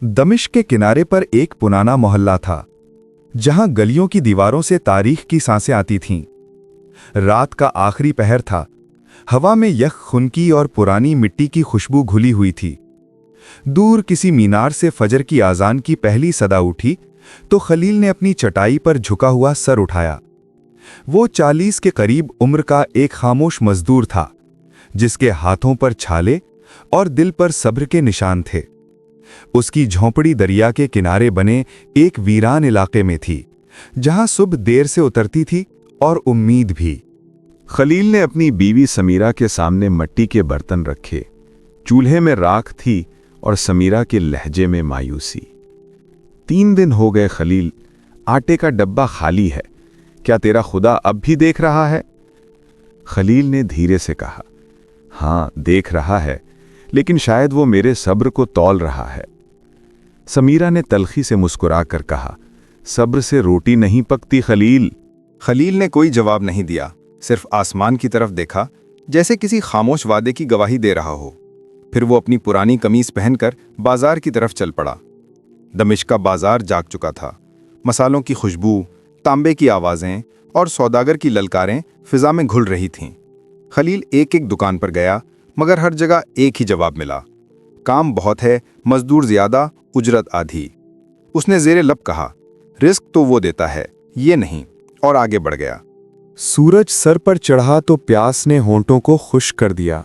दमिश्क के किनारे पर एक पुराना मोहल्ला था, जहां गलियों की दीवारों से तारीख की सांसें आती थीं। रात का आखिरी पहर था। हवा में यख खुनकी और पुरानी मिट्टी की खुशबू घुली हुई थी। दूर किसी मीनार से फजर की आजान की पहली सदा उठी तो खलील ने अपनी चटाई पर झुका हुआ सर उठाया। वो 40 के करीब उम्र का एक खामोश मजदूर था, जिसके हाथों पर छाले और दिल पर सब्र के निशान थे। उसकी झोंपड़ी दरिया के किनारे बने एक वीरान इलाके में थी, जहां सुबह देर से उतरती थी और उम्मीद भी। खलील ने अपनी बीवी समीरा के सामने मिट्टी के बर्तन रखे। चूल्हे में राख थी और समीरा के लहजे में मायूसी। 3 दिन हो गए खलील, आटे का डब्बा खाली है, क्या तेरा खुदा अब भी देख रहा है? खलील ने धीरे से कहा, हाँ देख रहा है, लेकिन शायद वो मेरे सब्र को तौल रहा है। समीरा ने तलखी से मुस्कुराकर कहा, सब्र से रोटी नहीं पकती खलील। खलील ने कोई जवाब नहीं दिया, सिर्फ आसमान की तरफ देखा, जैसे किसी खामोश वादे की गवाही दे रहा हो। फिर वो अपनी पुरानी कमीज पहनकर बाजार की तरफ चल पड़ा। दमिश्क का बाजार जाग चुका था। मसालों की खुशबू, तांबे की आवाज़ें और सौदागर की ललकारें फिजा में घुल रही थीं। खलील एक एक दुकान पर गया, मगर हर जगह एक ही जवाब मिला, काम बहुत है, मजदूर ज्यादा, उजरत आधी। उसने जेरे लब कहा, रिस्क तो वो देता है, ये नहीं, और आगे बढ़ गया। सूरज सर पर चढ़ा तो प्यास ने होंठों को खुश्क कर दिया।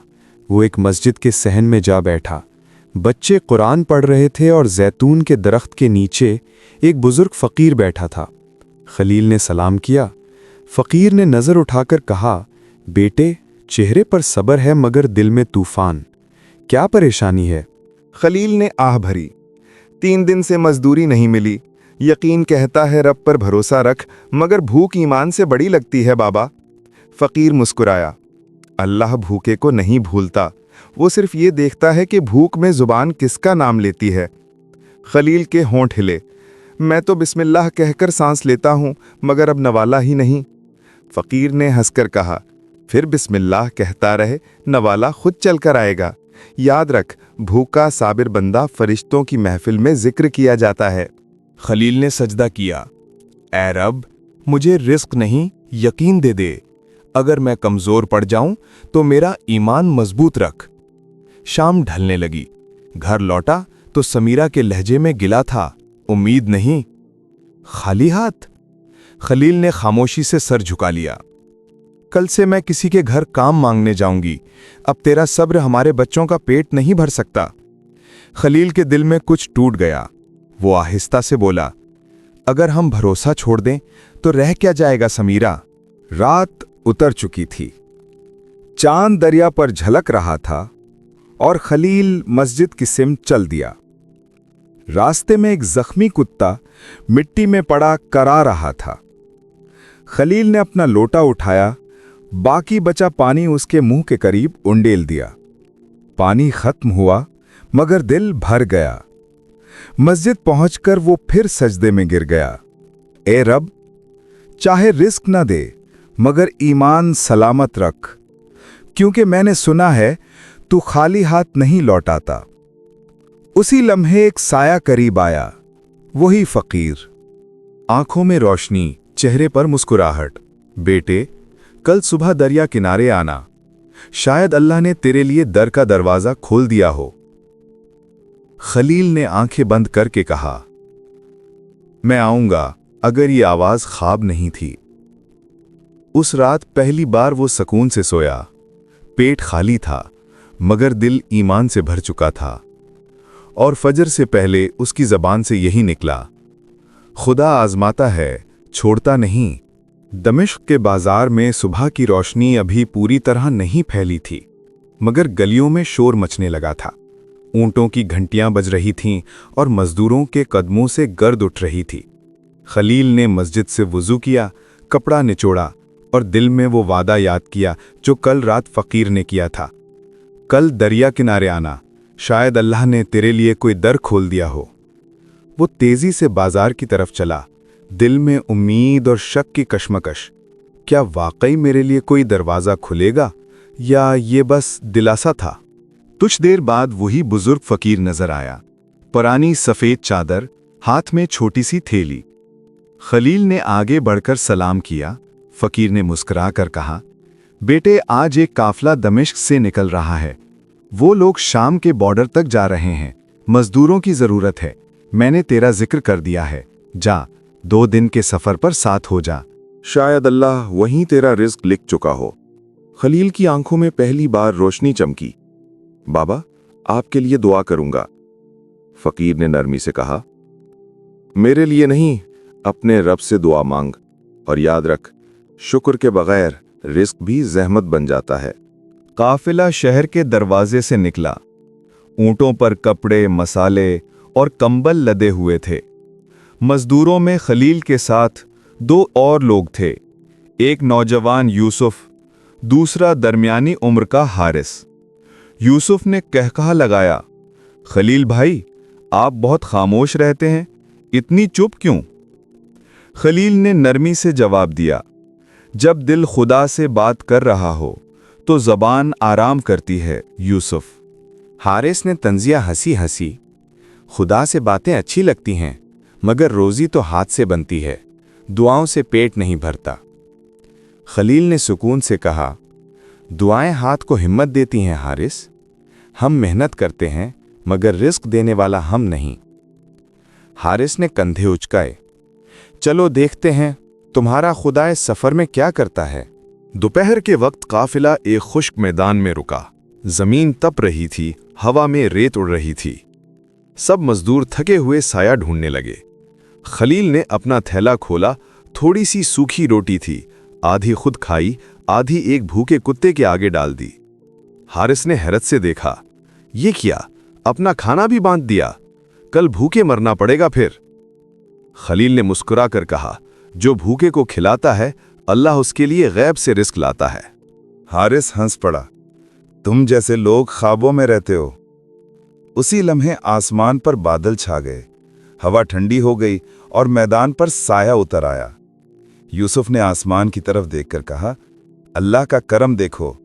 वो एक मस्जिद के सहन में जा बैठा। बच्चे कुरान पढ़ रहे थे और जैतून के दरख्त के नीचे एक बुजुर्ग फकीर बैठा था। खलील ने सलाम किया। फकीर ने नजर उठाकर कहा, बेटे, चेहरे पर सब्र है मगर दिल में तूफान, क्या परेशानी है? खलील ने आह भरी, 3 दिन से मजदूरी नहीं मिली। यकीन कहता है रब पर भरोसा रख, मगर भूख ईमान से बड़ी लगती है बाबा। फकीर मुस्कुराया, अल्लाह भूखे को नहीं भूलता, वो सिर्फ ये देखता है कि भूख में जुबान किसका नाम लेती है। खलील के होंठ हिले, मैं तो बिस्मिल्लाह कहकर सांस लेता हूं, मगर अब नवाला ही नहीं। फकीर ने हंसकर कहा, फिर बिस्मिल्लाह कहता रहे, नवाला खुद चल कर आएगा। याद रख, भूखा साबिर बंदा फरिश्तों की महफिल में जिक्र किया जाता है। खलील ने सजदा किया, ऐ रब, मुझे रिस्क नहीं यकीन दे दे। अगर मैं कमजोर पड़ जाऊं तो मेरा ईमान मजबूत रख। शाम ढलने लगी। घर लौटा तो समीरा के लहजे में गिला था, उम्मीद नहीं, खाली हाथ। खलील ने खामोशी से सर झुका लिया। कल से मैं किसी के घर काम मांगने जाऊंगी, अब तेरा सब्र हमारे बच्चों का पेट नहीं भर सकता। खलील के दिल में कुछ टूट गया। वो आहिस्ता से बोला, अगर हम भरोसा छोड़ दें तो रह क्या जाएगा समीरा? रात उतर चुकी थी। चांद दरिया पर झलक रहा था और खलील मस्जिद की सिमत चल दिया। रास्ते में एक जख्मी कुत्ता मिट्टी में पड़ा करा रहा था। खलील ने अपना लोटा उठाया, बाकी बचा पानी उसके मुंह के करीब उंडेल दिया। पानी खत्म हुआ मगर दिल भर गया। मस्जिद पहुंचकर वो फिर सजदे में गिर गया। ए रब, चाहे रिस्क न दे मगर ईमान सलामत रख, क्योंकि मैंने सुना है तू खाली हाथ नहीं लौटाता। उसी लम्हे एक साया करीब आया, वही फकीर। आंखों में रोशनी, चेहरे पर मुस्कुराहट। बेटे, कल सुबह दरिया किनारे आना, शायद अल्लाह ने तेरे लिए दर का दरवाजा खोल दिया हो। खलील ने आंखें बंद करके कहा, मैं आऊंगा अगर ये आवाज ख्वाब नहीं थी। उस रात पहली बार वो सुकून से सोया। पेट खाली था मगर दिल ईमान से भर चुका था। और फजर से पहले उसकी जबान से यही निकला, खुदा आजमाता है, छोड़ता नहीं। दमिश्क के बाजार में सुबह की रोशनी अभी पूरी तरह नहीं फैली थी, मगर गलियों में शोर मचने लगा था। ऊंटों की घंटियां बज रही थीं और मजदूरों के कदमों से गर्द उठ रही थी। खलील ने मस्जिद से वुजू किया, कपड़ा निचोड़ा और दिल में वो वादा याद किया जो कल रात फकीर ने किया था। कल दरिया किनारे आना, शायद अल्लाह ने तेरे लिए कोई दर खोल दिया हो। वो तेजी से बाजार की तरफ चला, दिल में उम्मीद और शक की कशमकश। क्या वाकई मेरे लिए कोई दरवाज़ा खुलेगा या ये बस दिलासा था? कुछ देर बाद वही बुजुर्ग फकीर नजर आया। पुरानी सफेद चादर, हाथ में छोटी सी थैली। खलील ने आगे बढ़कर सलाम किया। फकीर ने मुस्कुराकर कहा, बेटे, आज एक काफिला दमिश्क से निकल रहा है। वो लोग शाम के बॉर्डर तक जा रहे हैं। मजदूरों की जरूरत है। मैंने तेरा जिक्र कर दिया है। जा, 2 दिन के सफर पर साथ हो जा। शायद अल्लाह वहीं तेरा रिज्क लिख चुका हो। खलील की आंखों में पहली बार रोशनी चमकी। बाबा, आपके लिए दुआ करूंगा। फकीर ने नरमी से कहा, मेरे लिए नहीं, अपने रब से दुआ मांग। और याद रख, शुक्र के बगैर रिस्क भी जहमत बन जाता है। काफिला शहर के दरवाजे से निकला। ऊंटों पर कपड़े, मसाले और कंबल लदे हुए थे। मजदूरों में खलील के साथ 2 और लोग थे। एक नौजवान यूसुफ, दूसरा दरमियानी उम्र का हारिस। यूसुफ ने कहकहा लगाया, खलील भाई, आप बहुत खामोश रहते हैं, इतनी चुप क्यों? खलील ने नरमी से जवाब दिया, जब दिल खुदा से बात कर रहा हो तो जबान आराम करती है यूसुफ। हारिस ने तंजिया हंसी हंसी, खुदा से बातें अच्छी लगती हैं, मगर रोजी तो हाथ से बनती है, दुआओं से पेट नहीं भरता। खलील ने सुकून से कहा, दुआएं हाथ को हिम्मत देती हैं हारिस। हम मेहनत करते हैं, मगर रिस्क देने वाला हम नहीं। हारिस ने कंधे उचकाए, चलो देखते हैं तुम्हारा खुदा इस सफर में क्या करता है। दोपहर के वक्त काफिला एक खुश्क मैदान में रुका। जमीन तप रही थी, हवा में रेत उड़ रही थी। सब मजदूर थके हुए साया ढूंढने लगे। खलील ने अपना थैला खोला। थोड़ी सी सूखी रोटी थी, आधी खुद खाई, आधी एक भूखे कुत्ते के आगे डाल दी। हारिस ने हैरत से देखा, ये किया, अपना खाना भी बांध दिया, कल भूखे मरना पड़ेगा फिर। खलील ने मुस्कुराकर कहा, जो भूखे को खिलाता है अल्लाह उसके लिए गैब से रिस्क लाता है। हारिस हंस पड़ा, तुम जैसे लोग ख्वाबों में रहते हो। उसी लम्हे आसमान पर बादल छा गए, हवा ठंडी हो गई और मैदान पर साया उतर आया। यूसुफ ने आसमान की तरफ देखकर कहा, अल्लाह का करम देखो।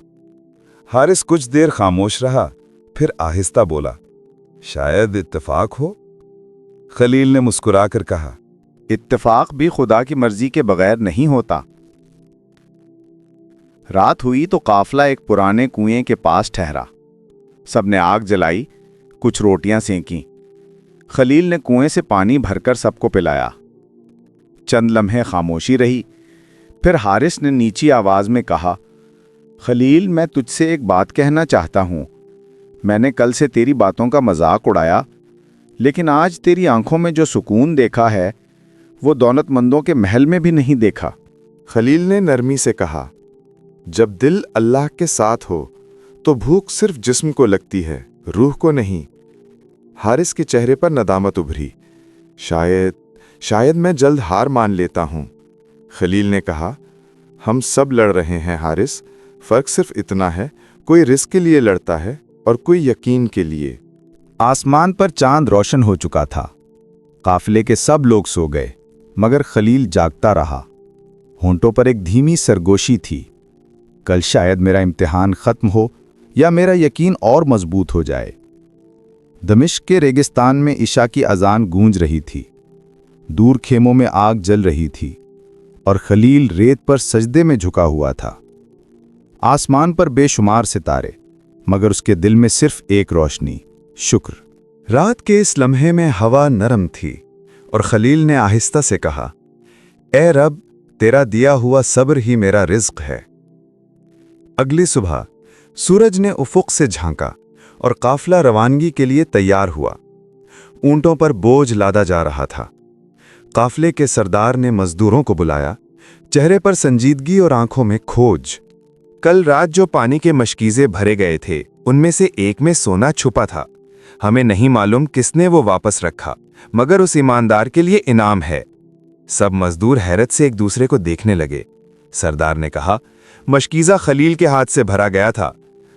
हारिस कुछ देर खामोश रहा, फिर आहिस्ता बोला, शायद इत्तेफाक हो। खलील ने मुस्कुराकर कहा, इत्तेफाक भी खुदा की मर्जी के बगैर नहीं होता। रात हुई तो काफिला एक पुराने कुएं के पास ठहरा। सबने आग जलाई, कुछ रोटियां सेंकी। खलील ने कुएं से पानी भरकर सबको पिलाया। चंद लम्हे खामोशी रही, फिर हारिस ने नीची आवाज में कहा, खलील, मैं तुझसे एक बात कहना चाहता हूं। मैंने कल से तेरी बातों का मजाक उड़ाया, लेकिन आज तेरी आंखों में जो सुकून देखा है वो दौलतमंदों के महल में भी नहीं देखा। खलील ने नरमी से कहा, जब दिल अल्लाह के साथ हो तो भूख सिर्फ जिस्म को लगती है, रूह को नहीं। हारिस के चेहरे पर नदामत उभरी। शायद मैं जल्द हार मान लेता हूं। खलील ने कहा, हम सब लड़ रहे हैं हारिस, फर्क सिर्फ इतना है, कोई रिस्क के लिए लड़ता है और कोई यकीन के लिए। आसमान पर चांद रोशन हो चुका था। काफिले के सब लोग सो गए, मगर खलील जागता रहा। होंठों पर एक धीमी सरगोशी थी। कल शायद मेरा इम्तिहान खत्म हो या मेरा यकीन और मजबूत हो जाए। दमिश्क के रेगिस्तान में इशा की अजान गूंज रही थी। दूर खेमों में आग जल रही थी और खलील रेत पर सजदे में झुका हुआ था। आसमान पर बेशुमार सितारे, मगर उसके दिल में सिर्फ एक रोशनी, शुक्र। रात के इस लम्हे में हवा नरम थी और खलील ने आहिस्ता से कहा, ए रब, तेरा दिया हुआ सब्र ही मेरा रिज्क है। अगली सुबह सूरज ने उफुक से झांका और काफिला रवानगी के लिए तैयार हुआ। ऊंटों पर बोझ लादा जा रहा था। काफिले के सरदार ने मजदूरों को बुलाया, चेहरे पर संजीदगी और आंखों में खोज। कल रात जो पानी के मशकीजे भरे गए थे, उनमें से एक में सोना छुपा था। हमें नहीं मालूम किसने वो वापस रखा, मगर उस ईमानदार के लिए इनाम है। सब मजदूर हैरत से एक दूसरे को देखने लगे। सरदार ने कहा, मशकीजा खलील के हाथ से भरा गया था।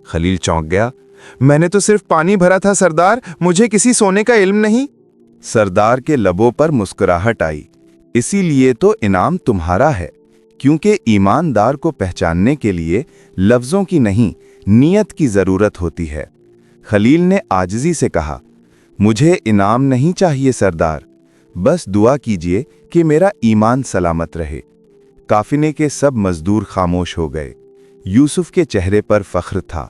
खलील चौंक गया, मैंने तो सिर्फ पानी भरा था सरदार, मुझे किसी सोने का इल्म नहीं। सरदार के लबों पर मुस्कुराहट आई, इसीलिए तो इनाम तुम्हारा है, क्योंकि ईमानदार को पहचानने के लिए लफ्जों की नहीं, नियत की जरूरत होती है। खलील ने आजिजी से कहा, मुझे इनाम नहीं चाहिए सरदार, बस दुआ कीजिए कि मेरा ईमान सलामत रहे। काफिले के सब मजदूर खामोश हो गए। यूसुफ के चेहरे पर फख्र था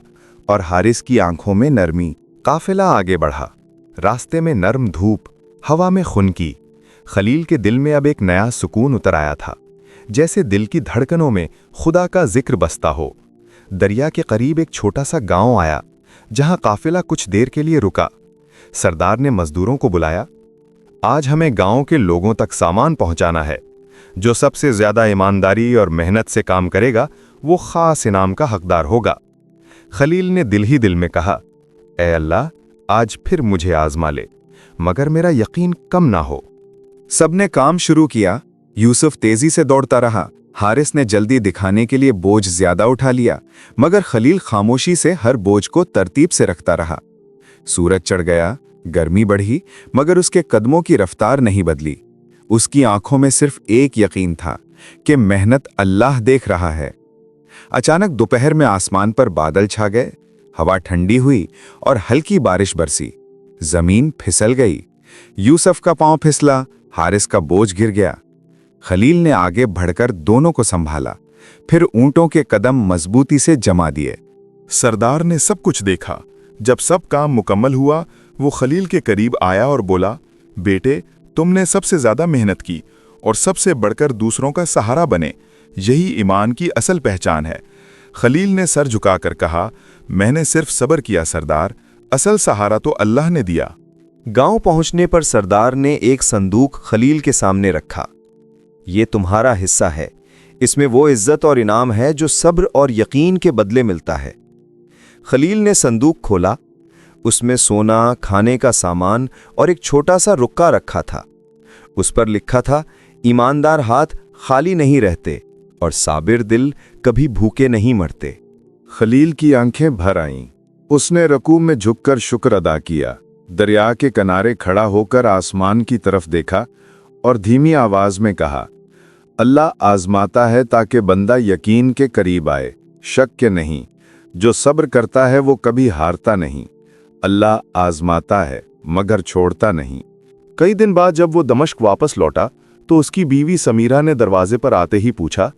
और हारिस की आंखों में नरमी। काफिला आगे बढ़ा। रास्ते में नरम धूप, हवा में खुनकी। खलील के दिल में अब एक नया सुकून उतर आया था, जैसे दिल की धड़कनों में खुदा का जिक्र बसता हो। दरिया के करीब एक छोटा सा गांव आया, जहां काफिला कुछ देर के लिए रुका। सरदार ने मजदूरों को बुलाया। आज हमें गांव के लोगों तक सामान पहुंचाना है। जो सबसे ज्यादा ईमानदारी और मेहनत से काम करेगा, वो खास इनाम का हकदार होगा। खलील ने दिल ही दिल में कहा, ऐ अल्लाह, आज फिर मुझे आजमा ले, मगर मेरा यकीन कम ना हो। सबने काम शुरू किया। यूसुफ तेजी से दौड़ता रहा। हारिस ने जल्दी दिखाने के लिए बोझ ज्यादा उठा लिया, मगर खलील खामोशी से हर बोझ को तरतीब से रखता रहा। सूरज चढ़ गया, गर्मी बढ़ी, मगर उसके कदमों की रफ्तार नहीं बदली। उसकी आंखों में सिर्फ एक यकीन था कि मेहनत अल्लाह देख रहा है। अचानक दोपहर में आसमान पर बादल छा गए, हवा ठंडी हुई और हल्की बारिश बरसी। जमीन फिसल गई। यूसुफ का पांव फिसला, हारिस का बोझ गिर गया। खलील ने आगे बढ़कर दोनों को संभाला, फिर ऊंटों के कदम मजबूती से जमा दिए। सरदार ने सब कुछ देखा। जब सब काम मुकम्मल हुआ, वो खलील के करीब आया और बोला, बेटे, तुमने सबसे ज्यादा मेहनत की और सबसे बढ़कर दूसरों का सहारा बने। यही ईमान की असल पहचान है। खलील ने सर झुकाकर कहा, मैंने सिर्फ सब्र किया सरदार, असल सहारा तो अल्लाह ने दिया। गांव पहुंचने पर सरदार ने एक संदूक खलील के सामने रखा। ये तुम्हारा हिस्सा है। इसमें वो इज्जत और इनाम है जो सब्र और यकीन के बदले मिलता है। खलील ने संदूक खोला। उसमें सोना, खाने का सामान और एक छोटा सा रुक्का रखा था। उस पर लिखा था, ईमानदार हाथ खाली नहीं रहते और साबिर दिल कभी भूखे नहीं मरते। खलील की आंखें भर आईं। उसने रकू में झुककर शुक्र अदा किया। दरिया के किनारे खड़ा होकर आसमान की तरफ देखा और धीमी आवाज में कहा, अल्लाह आजमाता है ताकि बंदा यकीन के करीब आए, शक के नहीं। जो सब्र करता है वो कभी हारता नहीं। अल्लाह आजमाता है मगर छोड़ता नहीं। कई दिन बाद जब वो दमिश्क वापस लौटा तो उसकी बीवी समीरा ने दरवाजे पर आते ही पूछा,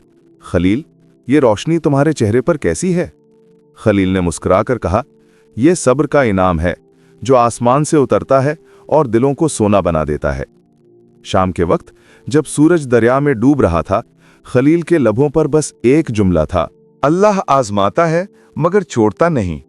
खलील, ये रोशनी तुम्हारे चेहरे पर कैसी है? खलील ने मुस्कुराकर कहा, यह सब्र का इनाम है जो आसमान से उतरता है और दिलों को सोना बना देता है। शाम के वक्त जब सूरज दरिया में डूब रहा था, खलील के लबों पर बस एक जुमला था, अल्लाह आजमाता है मगर छोड़ता नहीं।